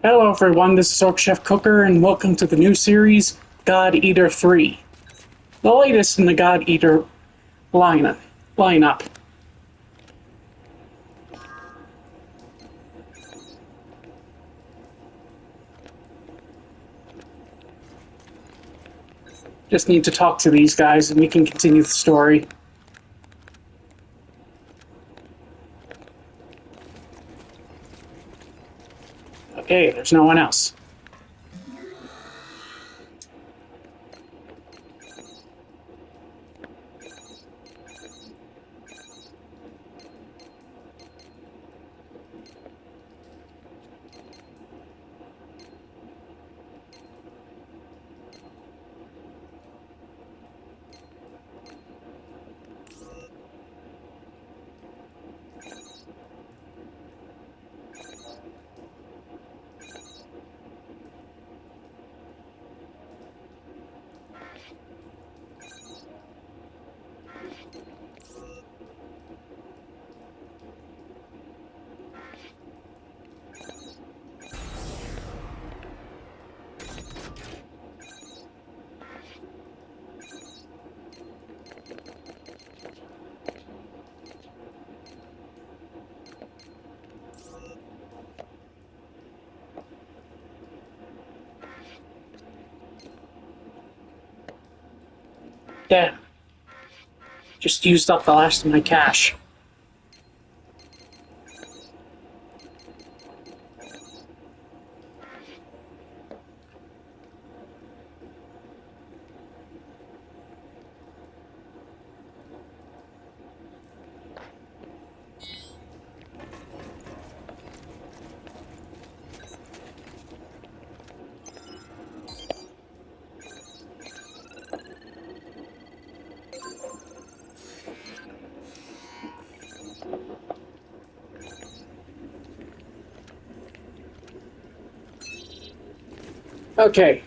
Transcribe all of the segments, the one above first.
Hello everyone, this is Orc Chef Cooker and welcome to the new series, God Eater 3. The latest in the God Eater lineup. Just need to talk to these guys and we can continue the story. Okay, there's no one else. Yeah. Just used up the last of my cash. Okay.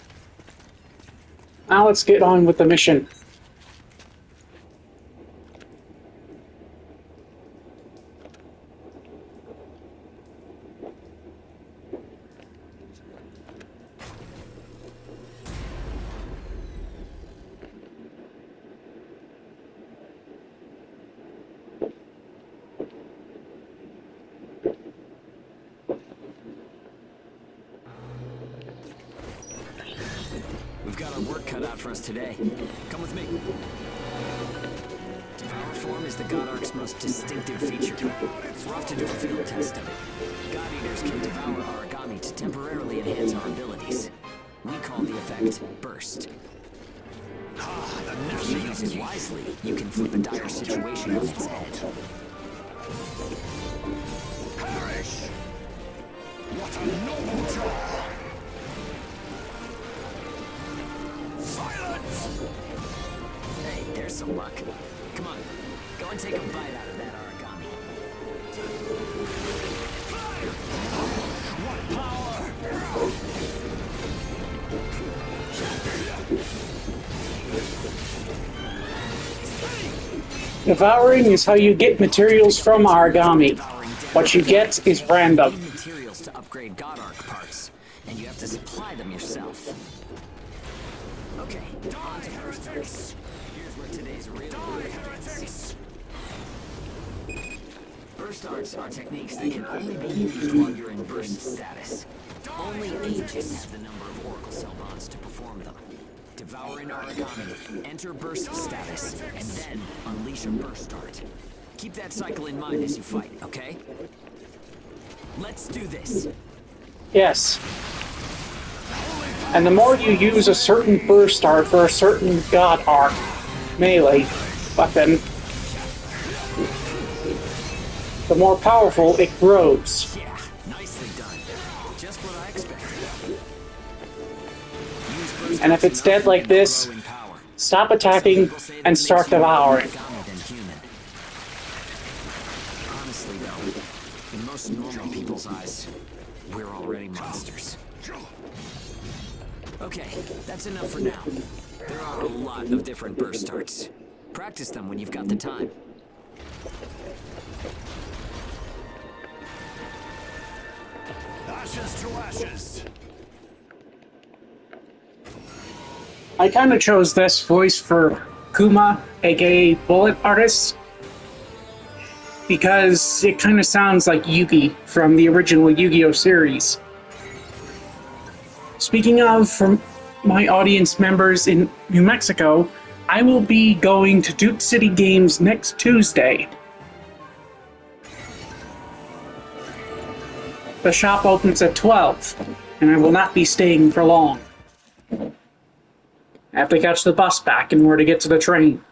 Now let's get on with the mission. We've got our work cut out for us today. Come with me. Devour form is the God Ark's most distinctive feature. We're off to do a field test of it. God Eaters can devour origami to temporarily enhance our abilities. We call the effect Burst. If you use it wisely, you can flip a dire situation on its head. Perish! What a noble job! Silence! Hey, there's some luck. Come on, go and take a bite out of that origami. Fire! What power! Devouring is how you get materials from origami. What you get is random. You need materials to upgrade God Arc parts, and you have to supply them yourself. Okay, on to Burst. Here's where today's real work begins. Burst arts are techniques that can only be used while you're in burst status. Only agents have the number of Oracle Cell bonds to perform them. Devour an origami, enter burst status, and then unleash a burst art. Keep that cycle in mind as you fight, okay? Let's do this. Yes. And the more you use a certain burst art for a certain God Arc melee weapon, the more powerful it grows. Yeah, nicely done. Just what I expected. Use burst And if it's dead like this, growing power. stop attacking and start devouring. Honestly, though, in most normal people's eyes, we're already monsters. Okay, that's enough for now. There are a lot of different burst starts. Practice them when you've got the time. I Ashes to ashes. I kind of chose this voice for Kuma, aka Bullet Artist, because it kind of sounds like Yugi from the original Yu-Gi-Oh series. Speaking of, from my audience members in New Mexico, I will be going to Duke City Games next Tuesday. The shop opens at 12, and I will not be staying for long. I have to catch the bus back in order to get to the train.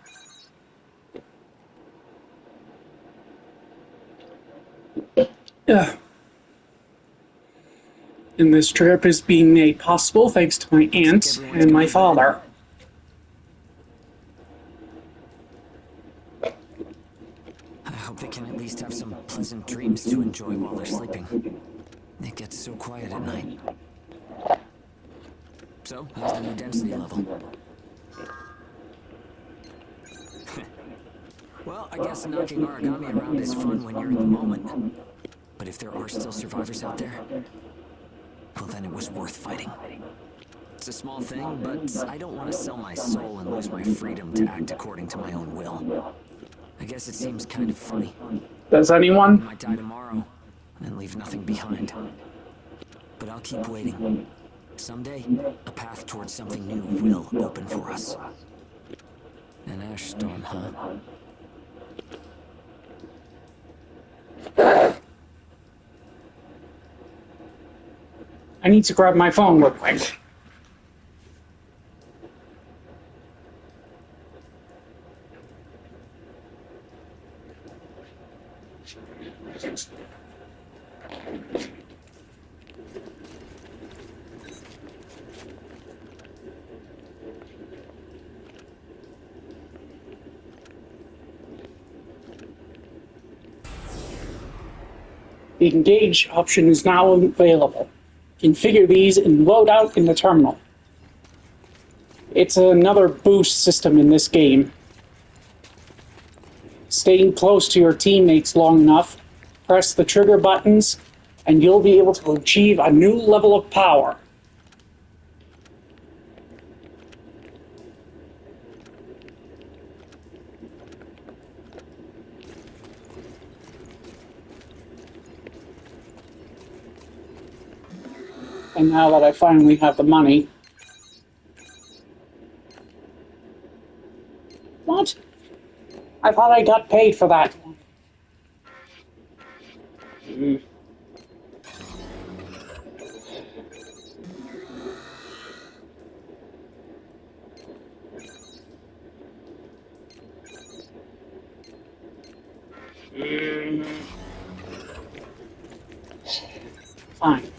Ugh. And this trip is being made possible thanks to my aunt and my father. I hope they can at least have some pleasant dreams to enjoy while they're sleeping. It gets so quiet at night. So, how's the new density level? Well, I guess knocking origami around is fun when you're in the moment. But if there are still survivors out there, well, then it was worth fighting. It's a small thing, but I don't want to sell my soul and lose my freedom to act according to my own will. I guess it seems kind of funny. Does I anyone? might die tomorrow and leave nothing behind. But I'll keep waiting. Someday, a path towards something new will open for us. An ash storm, huh? I need to grab my phone real quick. The engage option is now available. Configure these and load out in the terminal. It's another boost system in this game. Staying close to your teammates long enough, press the trigger buttons, and you'll be able to achieve a new level of power. And now that I finally have the money... What? I thought I got paid for that. Fine.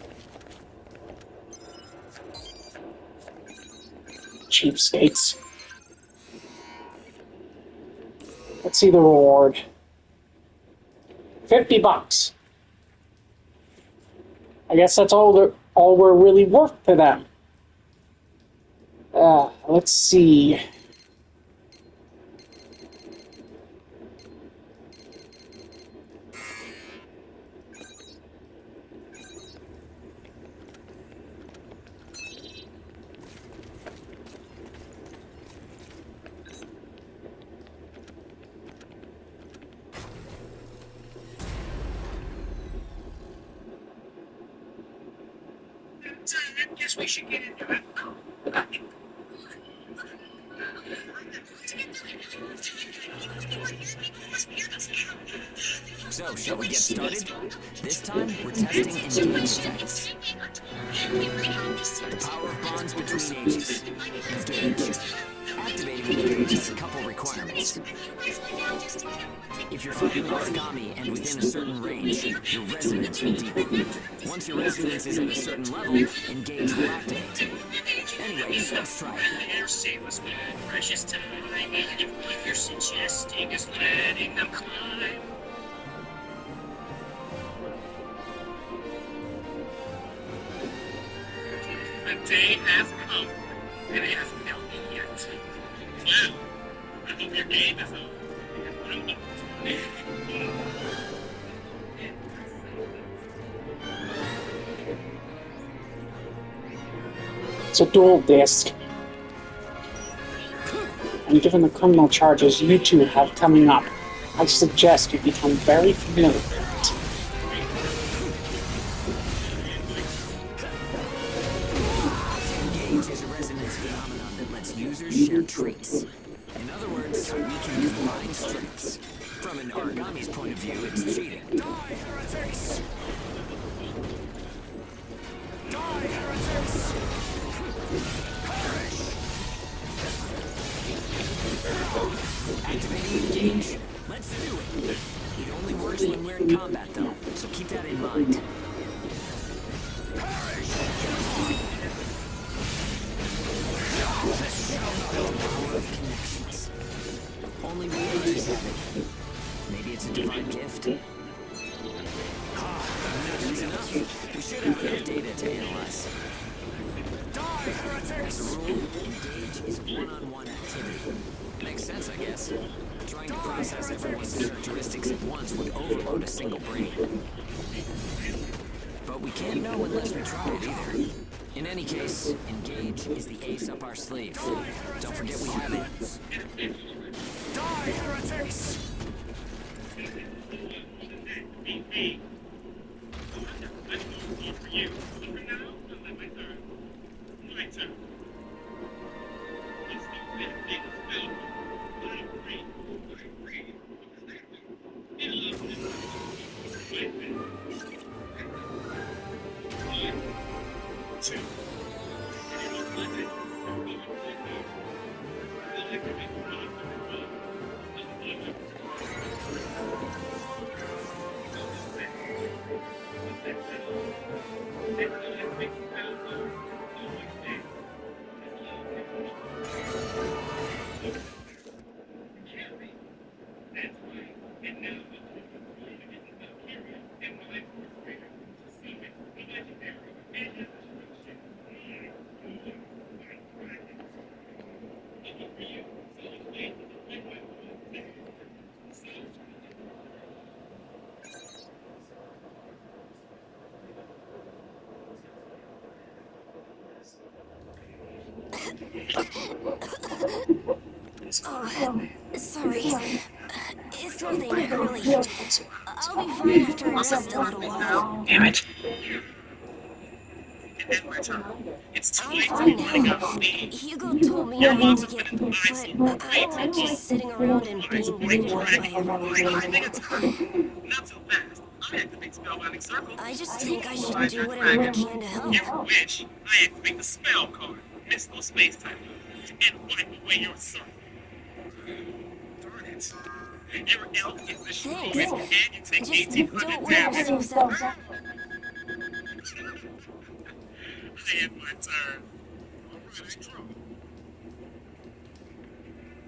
Cheapskates. Let's see the reward. $50. I guess that's all we're really worth to them. Let's see. I guess we should get into it. So, shall we get started? This time, we're testing engage effects. The power of bonds between ages. Engage. Activating engage has a couple requirements. If you're fighting origami and within a certain range, your resonance will deepen. Once your resonance is at a certain level, engage will activate. Anyway, let's try it. Save us with precious time, even if what you're suggesting is letting them climb. The day hath come, and it hath not me yet. Well, I hope your game is over. It's a dual disc. And given the criminal charges you two have coming up, I suggest you become very familiar with it. Engage is a resonance phenomenon that lets users share traits. In other words, we can combine strengths. From an origami's point of view, it's cheating. Die, heretics! Die, heretics! Perish! Activating engage. Let's do it. It only works when we're in combat, though, so keep that in mind. Perish! Power of connections. Only we ages have it. Maybe it's a divine gift. That's enough. We should have enough data to analyze. Die, heretics! As a rule, engage is one-on-one activity. Makes sense, I guess. Trying to process everyone's characteristics at once would overload a single brain. But we can't know unless we try it either. In any case, engage is the ace up our sleeve. Don't forget we have it. Die, heretics! Oh, sorry. It's nothing, really. I'll be fine after I rest a little while. Damn it. It's too I'm late fine to pick now. up me. Hugo told me I need to get, but I don't like just sitting around and being beaten up by everyone. Not so fast. I activate spellbinding circle. I just think I should do whatever I can to help. You wish. I activate the spell card, mystical space type, and wipe away your circle. Darn it. Your elf is destroyed, Thanks. and you take Just 1,800 don't worry damage. yourself. I had my turn. Alright, I draw.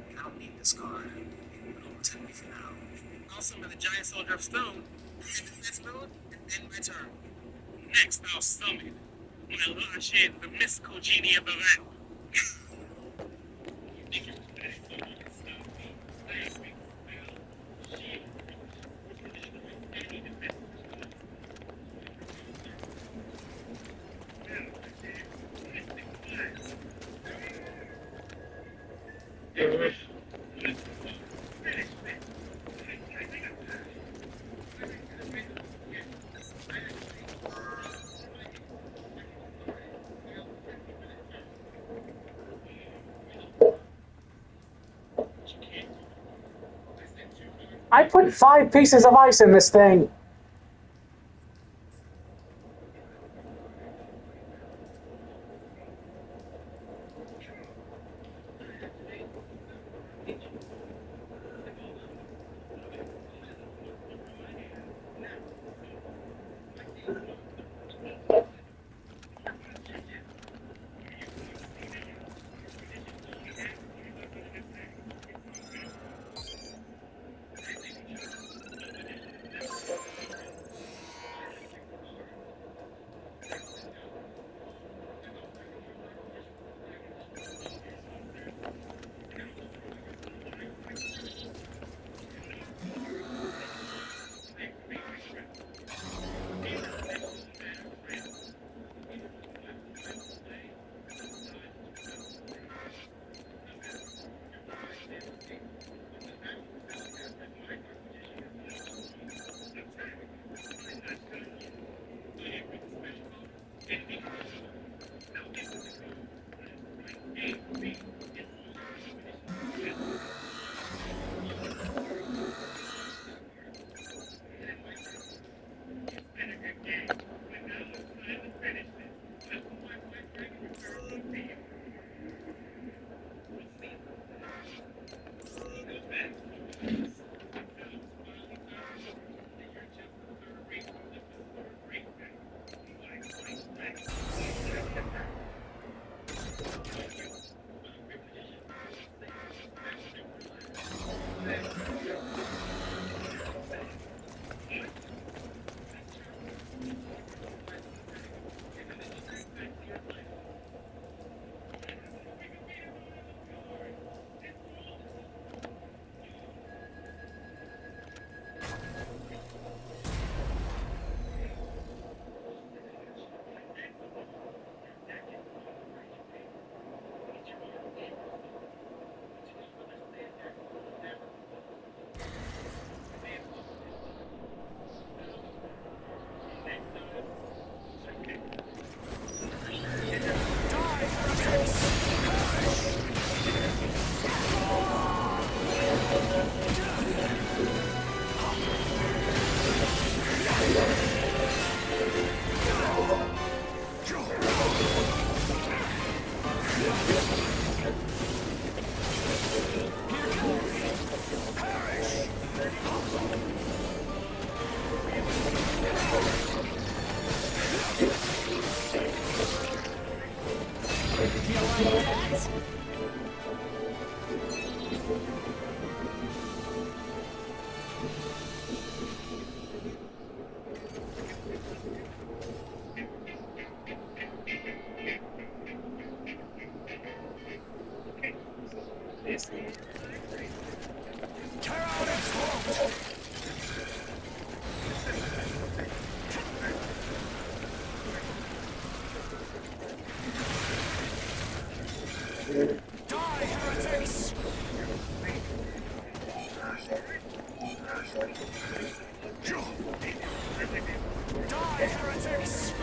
I don't need this card. It'll protect me for now. I'll summon the giant soldier of stone, and the next mode, and then my turn. Next, I'll summon. I'll launch in the mystical genie of the realm. I put 5 pieces of ice in this thing. Tear out its throat! Die, heretics! Die, heretics!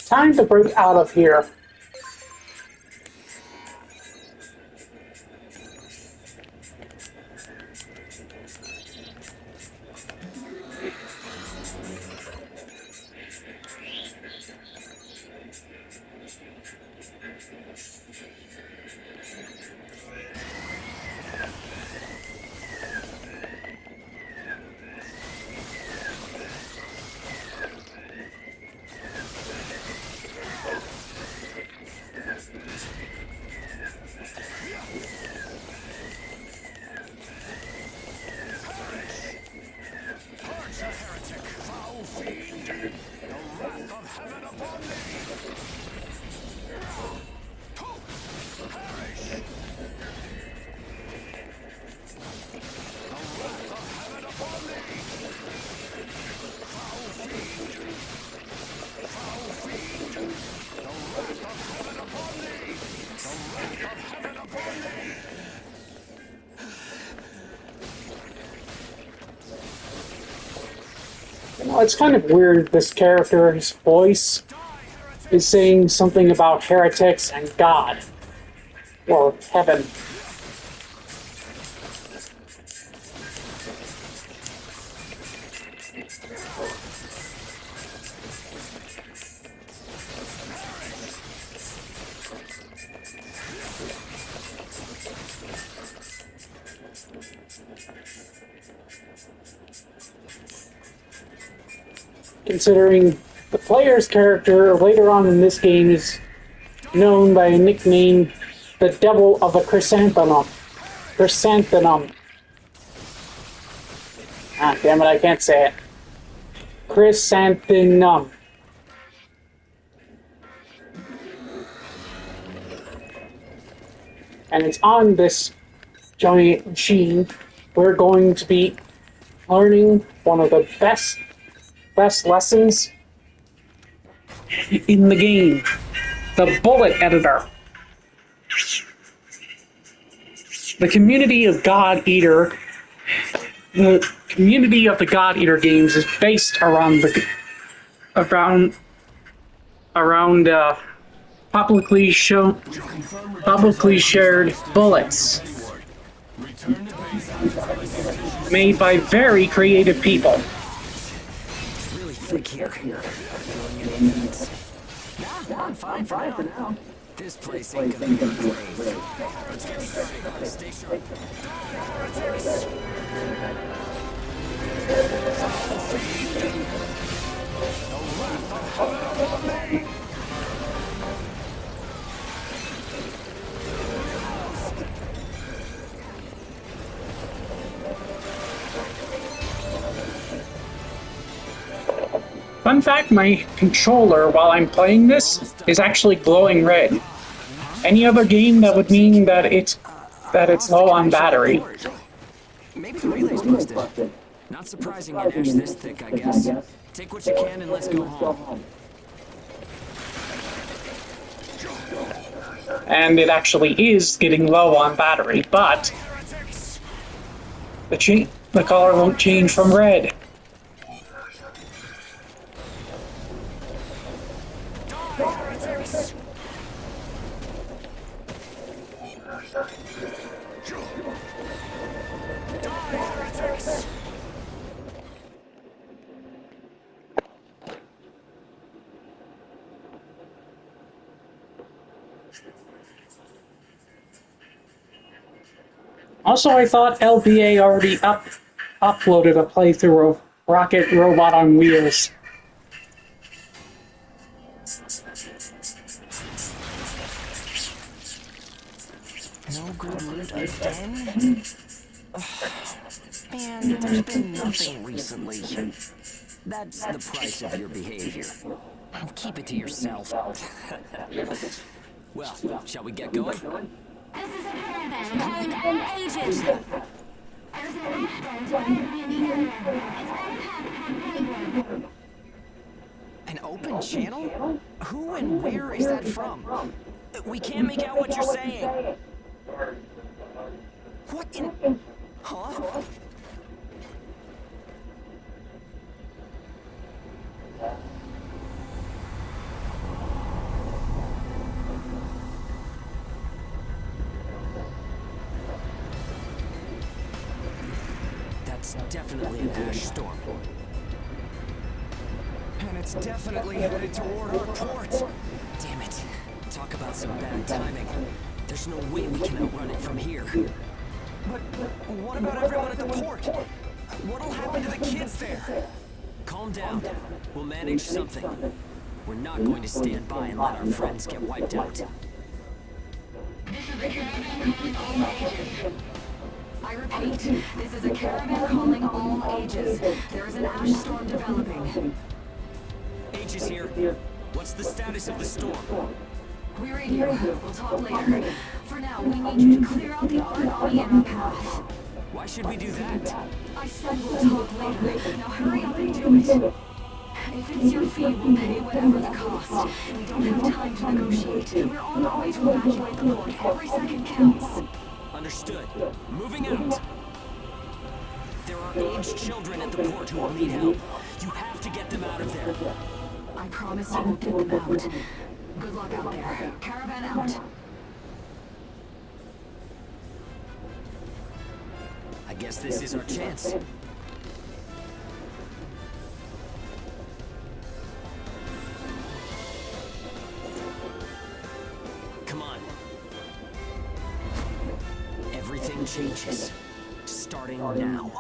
Time to break out of here. Well, it's kind of weird. This character's voice is saying something about heretics and God or heaven. Considering the player's character later on in this game is known by a nickname, the Devil of the Chrysanthemum. Chrysanthemum. Ah, damn it, I can't say it. Chrysanthemum. And it's on this giant machine we're going to be learning one of the best lessons in the game. The bullet editor. The community of God Eater. The community of the God Eater games is based around publicly shared bullets made by very creative people. Really thick here. Feeling any needs? Nah, I'm fine for now. This place ain't gonna be a grave. Let's get started. Stay sharp. Fun fact, my controller while I'm playing this is actually glowing red. Any other game that would mean that it's low on battery. Maybe the relay's busted. Not surprising an ash this thick, I guess. Take what you can and let's go home. And it actually is getting low on battery, but the color won't change from red. Also, I thought LBA already uploaded a playthrough of Rocket Robot on Wheels. No good loot again? Man, there's been nothing recently. That's the price of your behavior. Keep it to yourself. Well, shall we get going? This is a caravan calling all ages. There's an An open channel? Who and where is that from? We can't make out what you're saying. What in... Huh? That's definitely an ash storm. And it's definitely headed toward our port. Damn it. Talk about some bad timing. There's no way we can outrun it from here. But what about everyone at the port? What'll happen to the kids there? Calm down. We'll manage something. We're not going to stand by and let our friends get wiped out. This is a caravan calling all ages. I repeat, this is a caravan calling all ages. There is an ash storm developing. H is here. What's the status of the storm? We're in here. We'll talk later. For now, we need you to clear out the army in our path. Why should we do that? I said we'll talk later. Now hurry up and do it. If it's your fee, we'll pay whatever the cost. We don't have time to negotiate. We're on our way to evacuate the port. Every second counts. Understood. Moving out. There are aged children at the port who will need help. You have to get them out of there. I promise you will get them out. Good luck out there. Caravan out. I guess this is our chance. Come on. Everything changes. Starting now.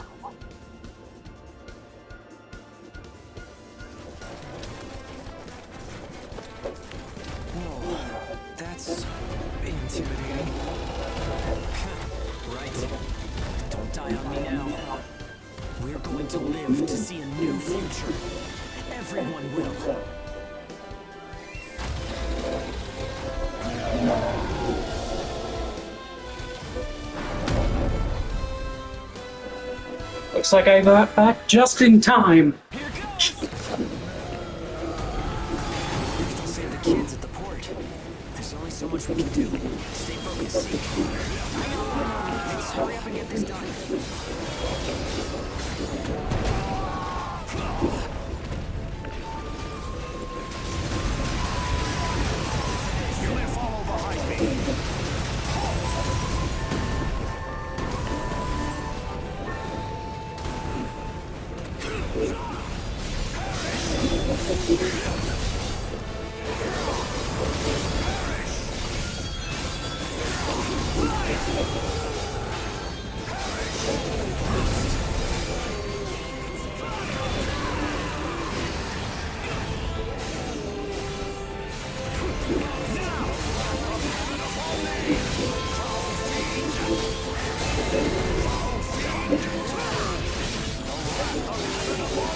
Whoa, that's intimidating. Right. Don't die on me now. We're going to live to see a new future. Everyone will. Looks like I got back just in time. Here goes! Still save the kids at the port. There's only so much we can do. Stay focused, Zeke. Hang on. Let's hurry up and get this done. You may follow behind me.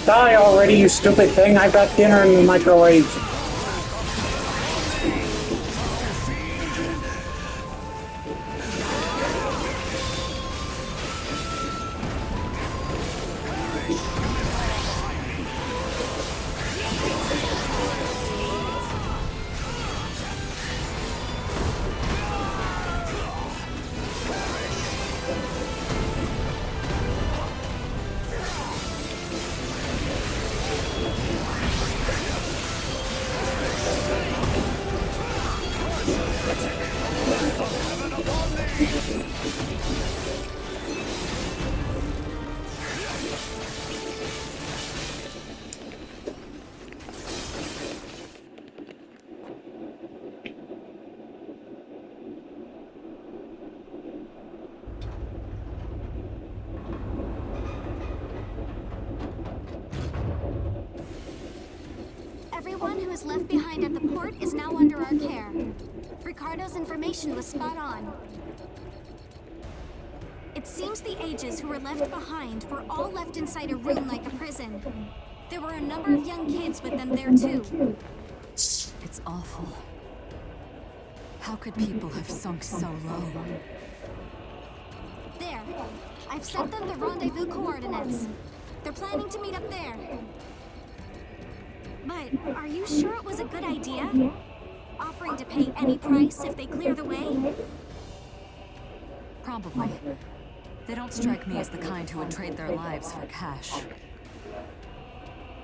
Die already, you stupid thing. I've got dinner in the microwave. Everyone who is left behind at the port is now under our care. Ricardo's information was spot on. It seems the ages who were left behind were all left inside a room like a prison. There were a number of young kids with them there too. It's awful. How could people have sunk so low? There. I've sent them the rendezvous coordinates. They're planning to meet up there. But are you sure it was a good idea? Offering to pay any price if they clear the way? Probably. They don't strike me as the kind who would trade their lives for cash.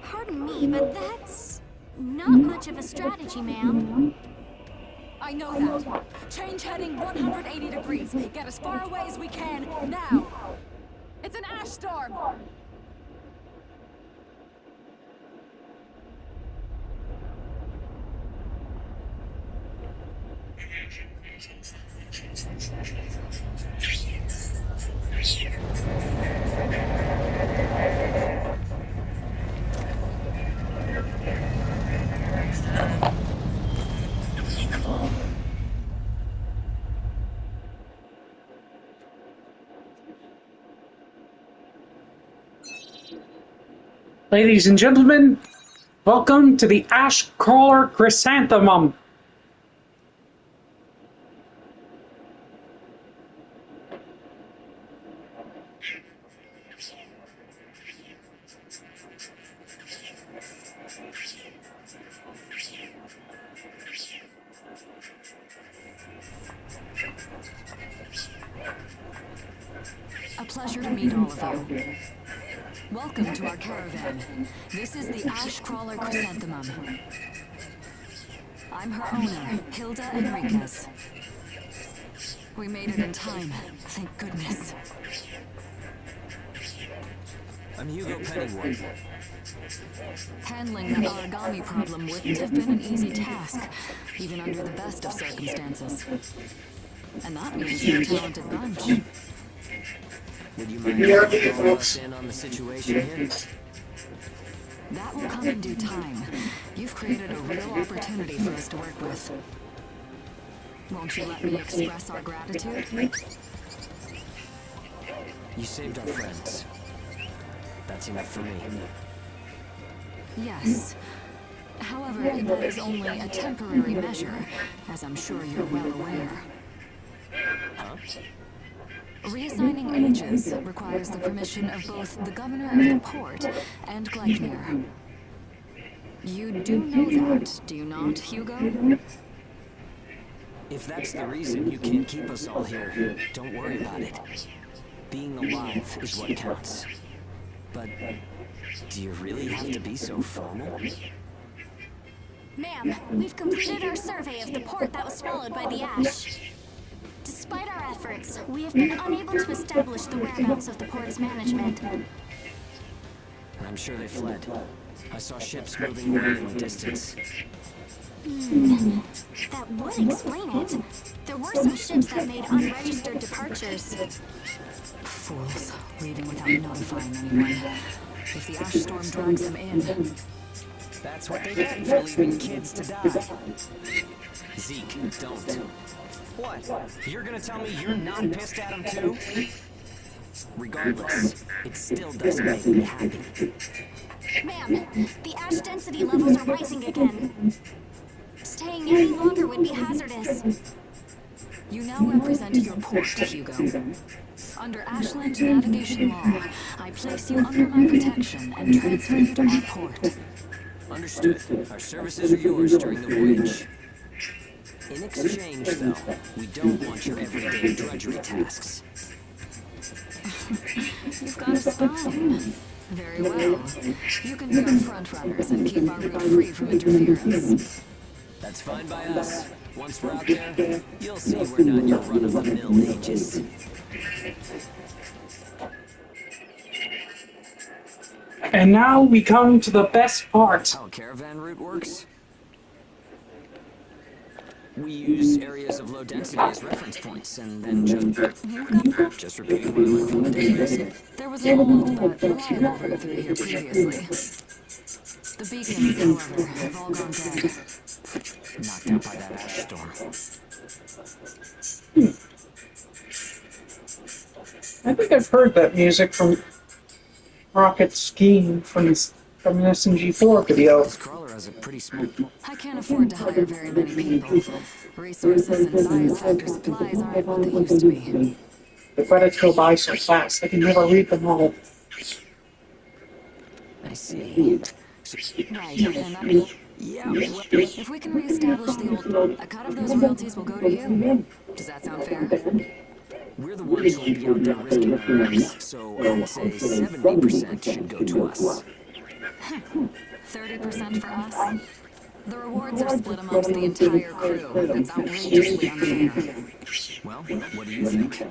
Pardon me, but that's not much of a strategy, ma'am. I know that. Change heading 180 degrees. Get as far away as we can, now. It's an ash storm. Ladies and gentlemen, welcome to the Ash Crawler Chrysanthemum. A pleasure to meet all of you. Welcome to our caravan. This is the Ash Crawler Chrysanthemum. I'm her owner, Hilda Enriquez. We made it in time, thank goodness. I'm Hugo Pennyward. Handling that origami problem wouldn't have been an easy task, even under the best of circumstances. And that means you're a talented bunch. Would you mind filling us in on the situation here? That will come in due time. You've created a real opportunity for us to work with. Won't you let me express our gratitude? You saved our friends. That's enough for me. Yes. However, that is only a temporary measure, as I'm sure you're well aware. Huh? Reassigning ages requires the permission of both the governor of the port and Gleipnir. You do know that, do you not, Hugo? If that's the reason you can't keep us all here, don't worry about it. Being alive is what counts. But do you really have to be so formal? Ma'am, we've completed our survey of the port that was swallowed by the ash. Despite our efforts, we have been unable to establish the whereabouts of the port's management. I'm sure they fled. I saw ships moving away in the distance. That would explain it. There were some ships that made unregistered departures. Fools, leaving without notifying anyone. If the ash storm drags them in, That's what they get for leaving kids to die. Zeke, don't. What? You're gonna tell me you're not pissed at him too? Regardless, it still doesn't make me happy. Ma'am, the ash density levels are rising again. Staying any longer would be hazardous. you now represent your port, Hugo. Under Ashland navigation law, I place you under my protection and transfer you to our port. Understood. Our services are yours during the voyage. In exchange, though, we don't want your everyday drudgery tasks. You've got a spine. Very well. You can be our front runners and keep our route free from interference. That's fine by us. Once we're out there, you'll see we're not your run-of-the-mill ages. And now we come to the best part. How a caravan route works? We use areas of low density as reference points, and then just repeating what I learned from the database. There was an old but reliable route through here previously. The beacons, however, have all gone dead. Knocked out by that ash storm. I think I've heard that music from Rocket Skiing from an SMG4 video. This crawler has a pretty small... I can't afford to hire very many people. Resources and biosector supplies aren't what they used to be. The credits go by so fast, I can never read them all. I see. Right, and that... Yeah, well, If we can reestablish the old... A cut of those royalties will go to you. Does that sound fair? we're the ones who'll be out there risking our lives, so I'd say 70% should go to us. 30% for us? The rewards are split amongst the entire crew. That's outrageously unfair. Well, what do you think?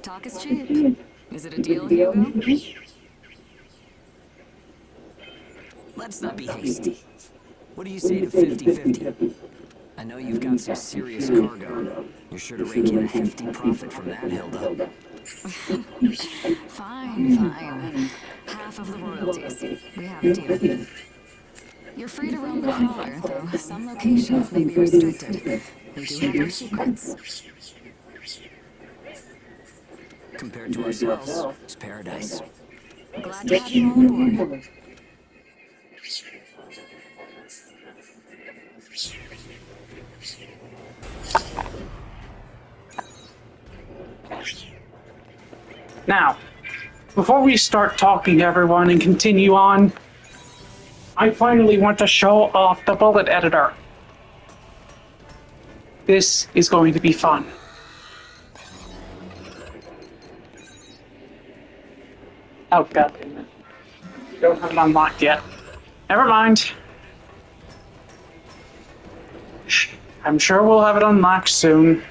Talk is cheap. Is it a deal, Hugo? Let's not be hasty. What do you say to 50-50? I know you've got some serious cargo. You're sure to rake in a hefty profit from that, Hilda. Fine, fine. Half of the royalties. We have a deal. You're free to roam the crawler, though some locations may be restricted. We do have our secrets. Compared to ourselves, it's paradise. Glad to have you all aboard. Now, before we start talking to everyone and continue on, I finally want to show off the bullet editor. This is going to be fun. Oh, god damn it. We don't have it unlocked yet. Never mind. I'm sure we'll have it unlocked soon.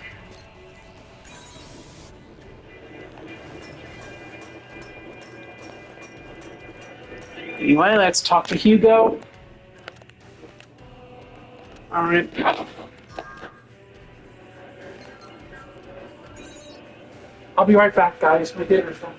Anyway, let's talk to Hugo. Alright. I'll be right back, guys. My dinner's done.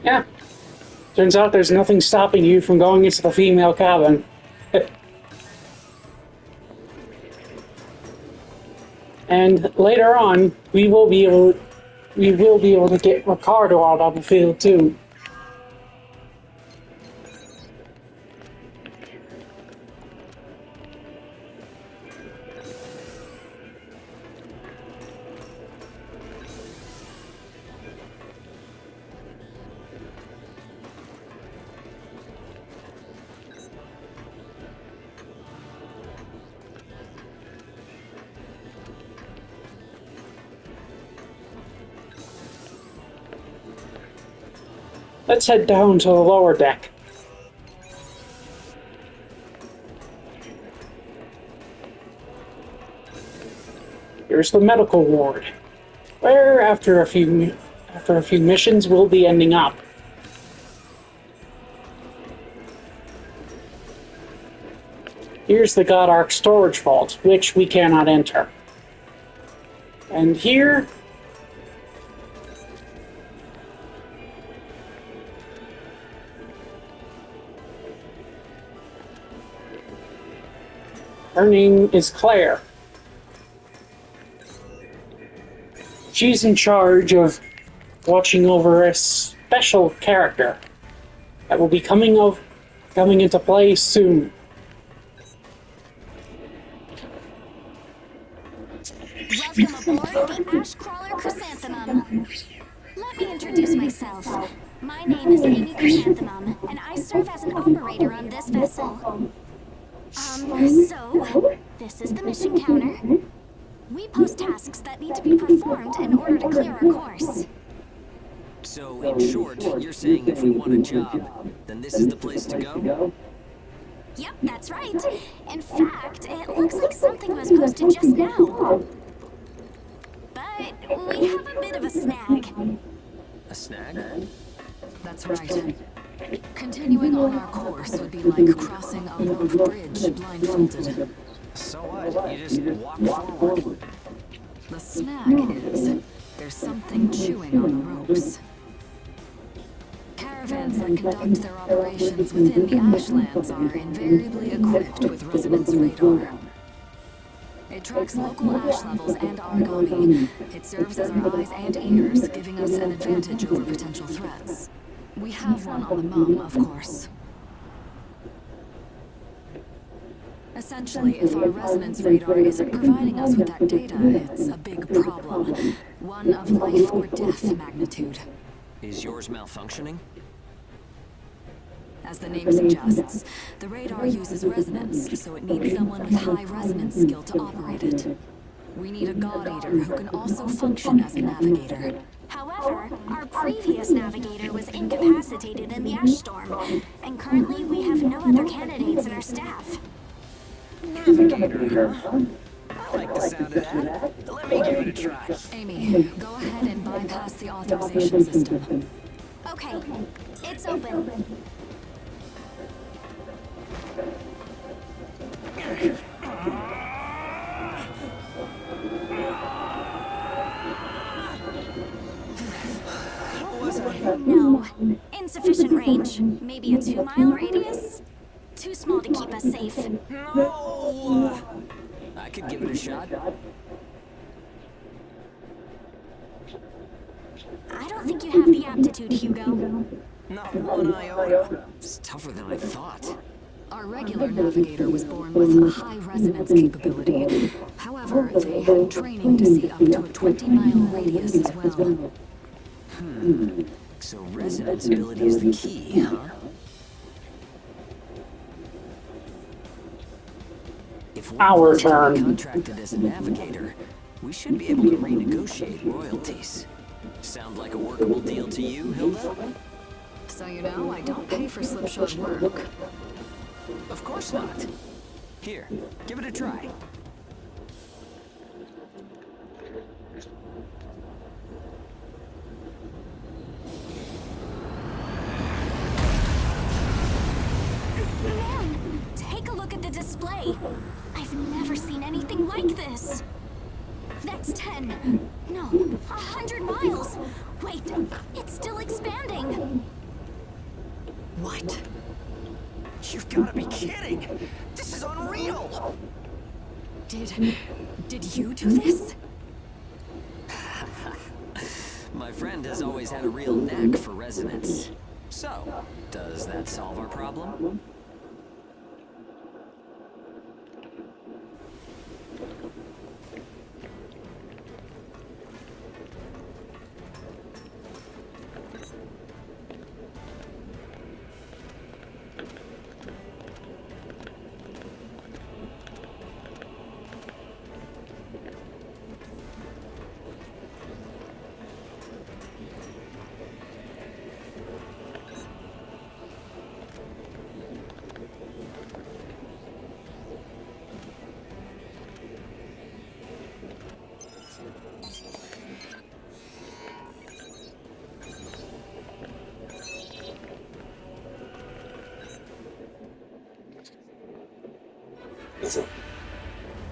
Yeah. Turns out there's nothing stopping you from going into the female cabin. And later on, we will be able to get Ricardo out on the field too. Let's head down to the lower deck. Here's the medical ward, where after a few missions we'll be ending up. Here's the God Ark storage vault, which we cannot enter. And here her name is Claire. She's in charge of watching over a special character that will be coming into play soon. Welcome aboard the Ash Crawler Chrysanthemum. Let me introduce myself. My name is Amy Chrysanthemum, and I serve as an operator on this vessel. So, this is the mission counter. We post tasks that need to be performed in order to clear our course. So, in short, you're saying if we want a job, then this is the place to go? Yep, that's right. In fact, it looks like something was posted just now. But we have a bit of a snag. A snag? That's right. Continuing on our course would be like crossing a rope bridge blindfolded. So what? You just walk forward. The snag is there's something chewing on the ropes. Caravans that conduct their operations within the Ashlands are invariably equipped with resonance radar. It tracks local ash levels and origami. It serves as our eyes and ears, giving us an advantage over potential threats. We have one on the mum, of course. Essentially, if our resonance radar isn't providing us with that data, it's a big problem. One of life or death magnitude. Is yours malfunctioning? As the name suggests, the radar uses resonance, so it needs someone with high resonance skill to operate it. We need a God Eater who can also function as a navigator. However, our previous navigator was incapacitated in the ash storm, and currently we have no other candidates in our staff. Navigator, huh? I like the sound of that. Let me give it a try. Amy, go ahead and bypass the authorization system. Okay, it's open. No, insufficient range. Maybe a 2-mile radius? Too small to keep us safe. No! I could give it a shot. I don't think you have the aptitude, Hugo. Not one iota. It's tougher than I thought. Our regular navigator was born with a high resonance capability. However, they had training to see up to a 20-mile radius as well. So resonance ability is the key, huh? If Our we're turn. contracted as a navigator, we should be able to renegotiate royalties. Sound like a workable deal to you, Hilda? So you know, I don't pay for slipshod work. Of course not. Here, give it a try. Man, take a look at the display. I've never seen anything like this. That's 10. No, 100 miles. Wait, it's still expanding. What? You've got to be kidding! This is unreal! Did you do this? My friend has always had a real knack for resonance. So, does that solve our problem?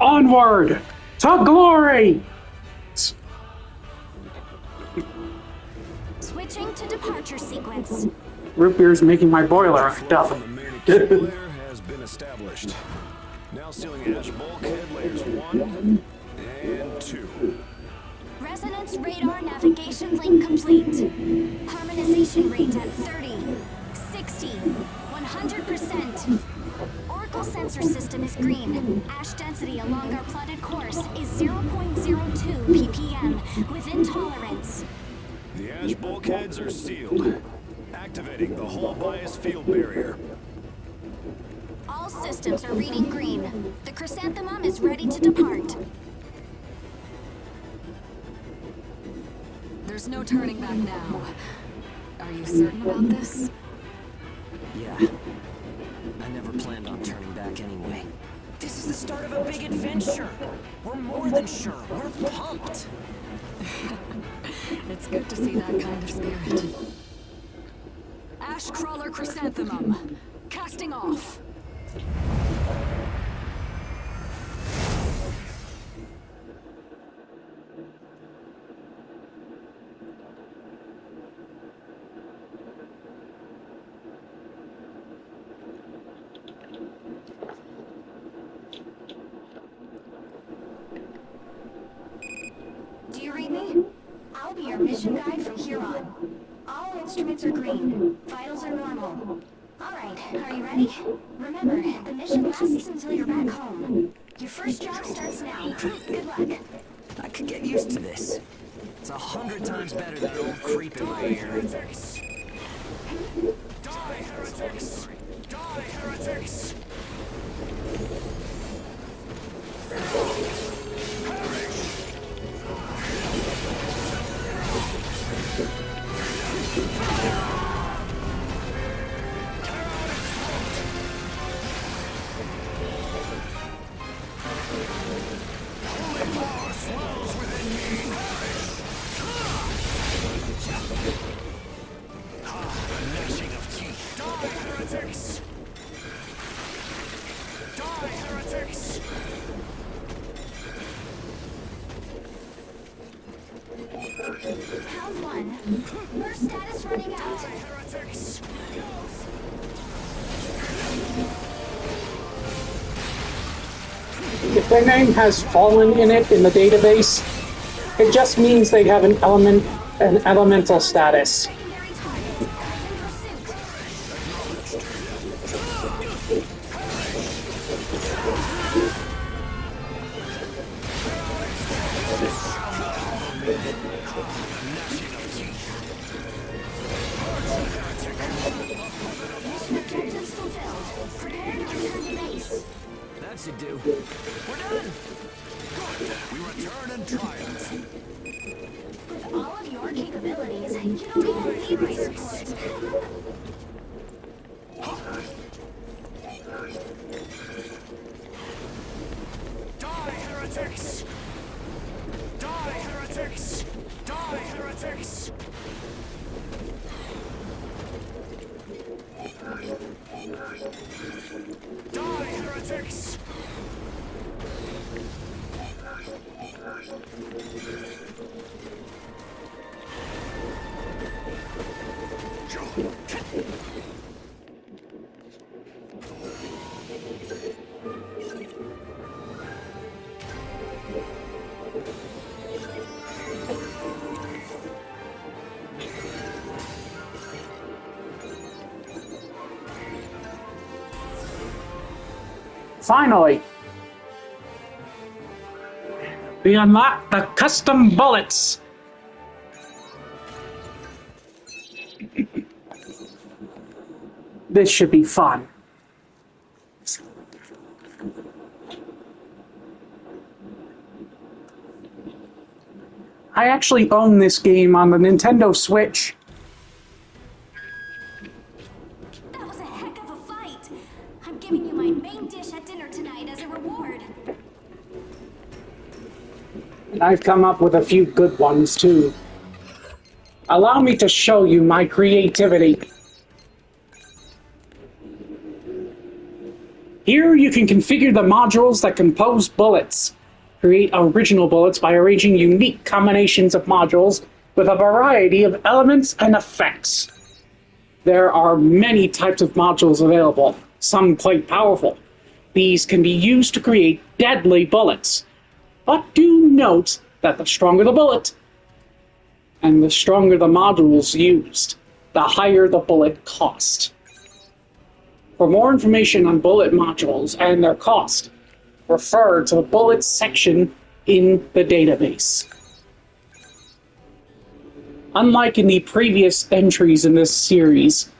Onward to glory! Switching to departure sequence. Root beer's making my boiler act up. The main layer has been established. Now sealing ash bulkhead layers 1 and 2. Resonance radar navigation link complete. Harmonization rate at 30, 60, 100%. Oracle sensor system is green. Ash density along our plotted course is 0.02 ppm, within tolerance. The ash bulkheads are sealed. Activating the hull bias field barrier. All systems are reading green. The chrysanthemum is ready to depart. There's no turning back now. Are you certain about this? Yeah. I never planned on turning back anyway. This is the start of a big adventure! We're more than sure, we're pumped! It's good to see that kind of spirit. Ash crawler chrysanthemum, casting off. Do you read me? I'll be your mission guide from here on. All instruments are green. Vitals are normal. Alright, are you ready? Remember, the mission lasts until you're back home. Your first job starts now. Good luck. I could get used to this. It's 100 times better than old creep in my ear. heretics! Die, heretics! Heretics! Die, heretics! Round 1. Burst status running out. Die, heretics! If their name has fallen in it in the database, it just means they have an elemental status. Secondary target. Eyes in pursuit. Mission objectives fulfilled. Prepare to return to base. That should do. We're done! We return in triumph. With all of your capabilities, you don't even need my support. Die, heretics! Die, heretics! Die, heretics! Die, heretics! Finally, we unlock the custom bullets. This should be fun. I actually own this game on the Nintendo Switch. That was a heck of a fight. I'm giving you my main dish at dinner tonight as a reward. And I've come up with a few good ones too. Allow me to show you my creativity. Here you can configure the modules that compose bullets. Create original bullets by arranging unique combinations of modules with a variety of elements and effects. There are many types of modules available, some quite powerful. These can be used to create deadly bullets. But do note that the stronger the bullet, and the stronger the modules used, the higher the bullet cost. For more information on bullet modules and their cost, refer to the bullets section in the database. Unlike in the previous entries in this series,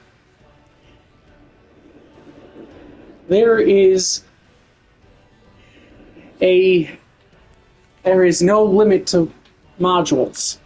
there is no limit to modules.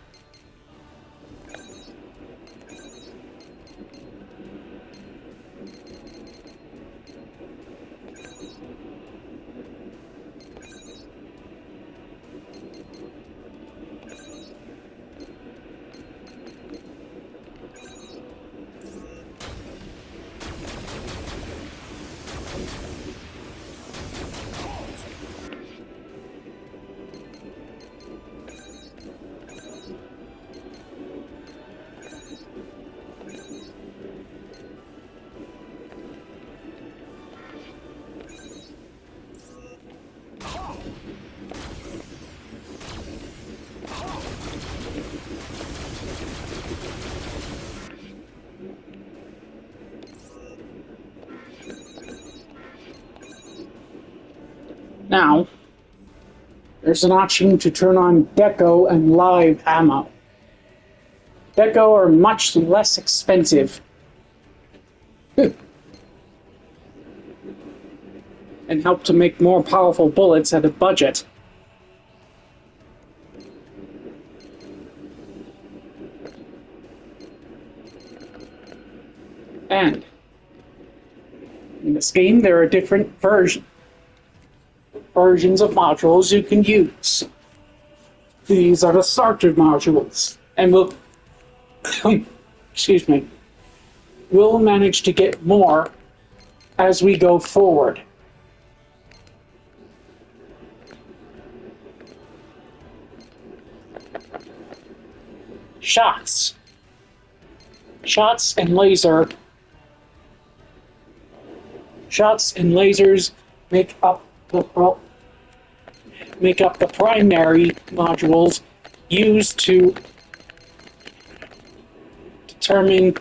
Now, there's an option to turn on deco and live ammo. Deco are much less expensive and help to make more powerful bullets at a budget. And in this game, there are different versions of modules you can use. These are the starter modules, and we'll excuse me, we'll manage to get more as we go forward. Shots and lasers make up the primary modules used to determine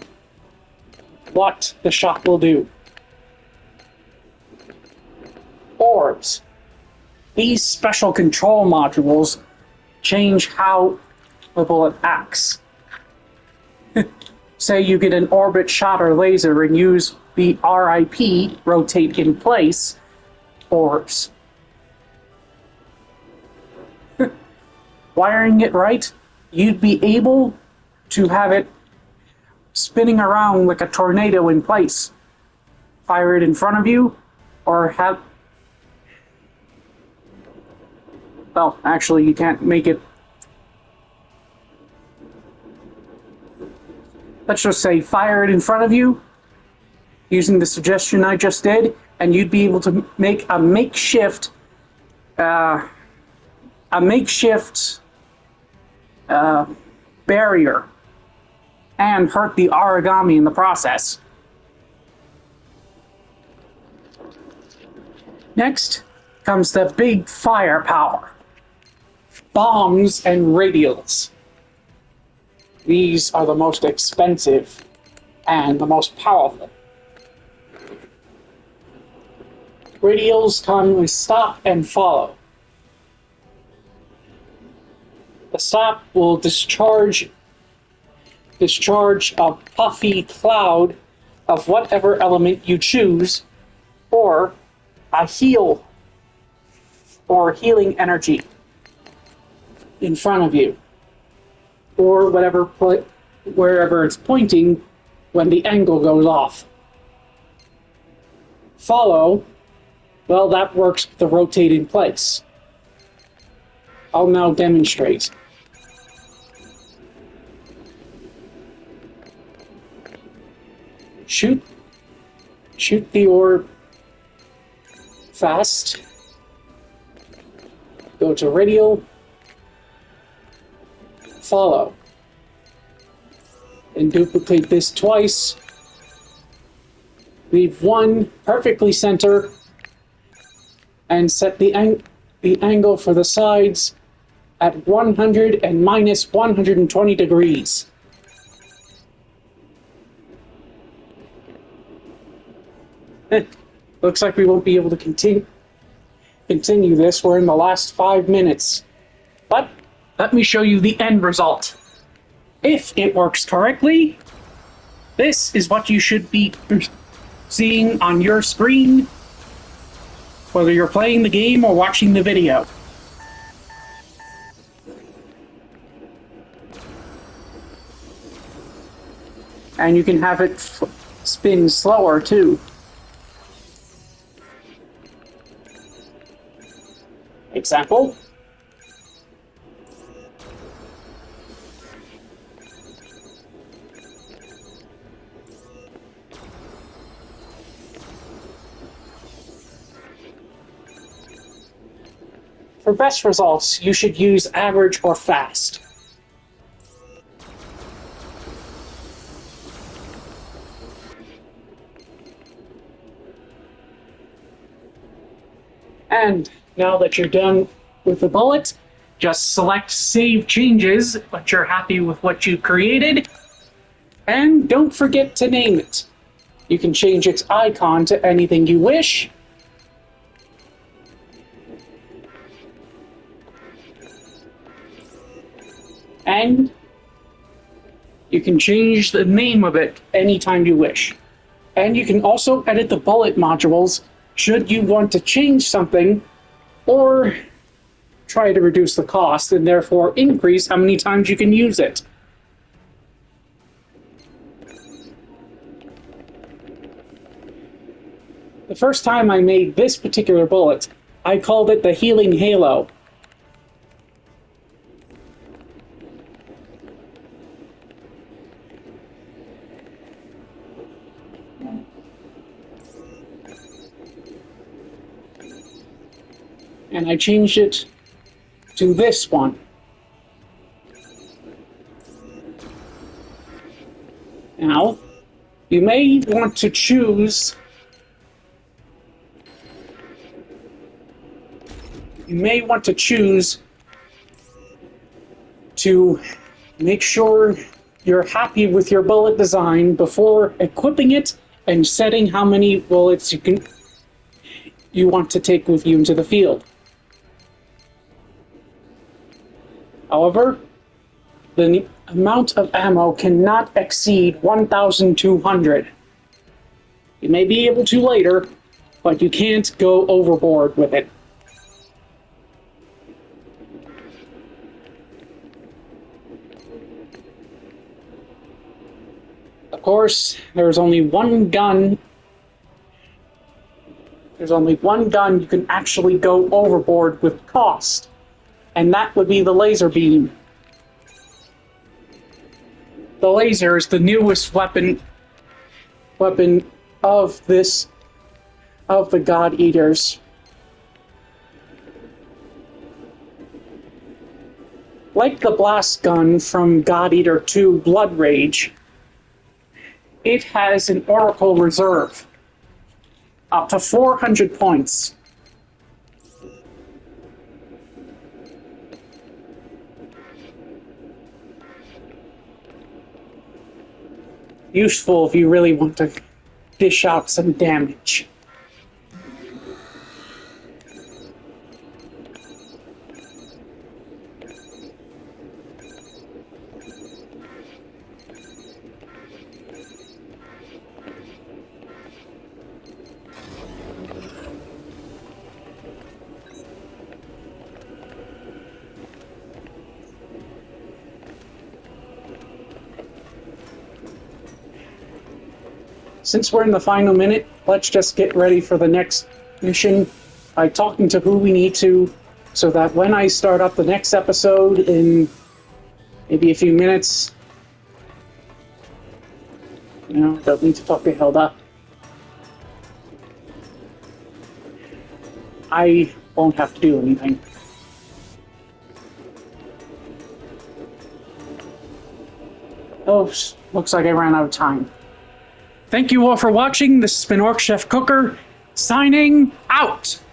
what the shot will do. Orbs. These special control modules change how the bullet acts. Say you get an orbit shot or laser and use the RIP, rotate in place, orbs. Wiring it right, you'd be able to have it spinning around like a tornado in place. Fire it in front of you, or have... Well, actually, you can't make it... Let's just say fire it in front of you, using the suggestion I just did, and you'd be able to make a makeshift barrier and hurt the origami in the process. Next comes the big firepower. Bombs and radials. These are the most expensive and the most powerful. Radials come with stop and follow. The stop will discharge a puffy cloud of whatever element you choose, or a heal or healing energy in front of you, or wherever it's pointing when the angle goes off. Follow, well, that works with the rotate in place. I'll now demonstrate. Shoot the orb fast. Go to radial. Follow. And duplicate this twice. Leave one perfectly center. And set the angle for the sides at 100 and minus 120 degrees. Looks like we won't be able to continue this. We're in the last 5 minutes. But let me show you the end result. If it works correctly, this is what you should be seeing on your screen, whether you're playing the game or watching the video. And you can have it spin slower too. Example. For best results, you should use average or fast. And now that you're done with the bullet, just select Save Changes, but you're happy with what you created, and don't forget to name it. You can change its icon to anything you wish. And you can change the name of it anytime you wish. And you can also edit the bullet modules should you want to change something or try to reduce the cost and therefore increase how many times you can use it. The first time I made this particular bullet, I called it the Healing Halo. And I changed it to this one. Now, you may want to choose to make sure you're happy with your bullet design before equipping it and setting how many bullets you want to take with you into the field. However, the amount of ammo cannot exceed 1,200. You may be able to later, but you can't go overboard with it. Of course, there's only one gun. There's only one gun you can actually go overboard with cost, and that would be the laser beam. The laser is the newest weapon of the God Eaters. Like the blast gun from God Eater 2 Blood Rage, it has an Oracle reserve, up to 400 points. Useful if you really want to dish out some damage. Since we're in the final minute, let's just get ready for the next mission by talking to who we need to, so that when I start up the next episode in maybe a few minutes, don't need to talk to Hilda. I won't have to do anything. Oh, looks like I ran out of time. Thank you all for watching. This has been Orc Chef Cooker, signing out!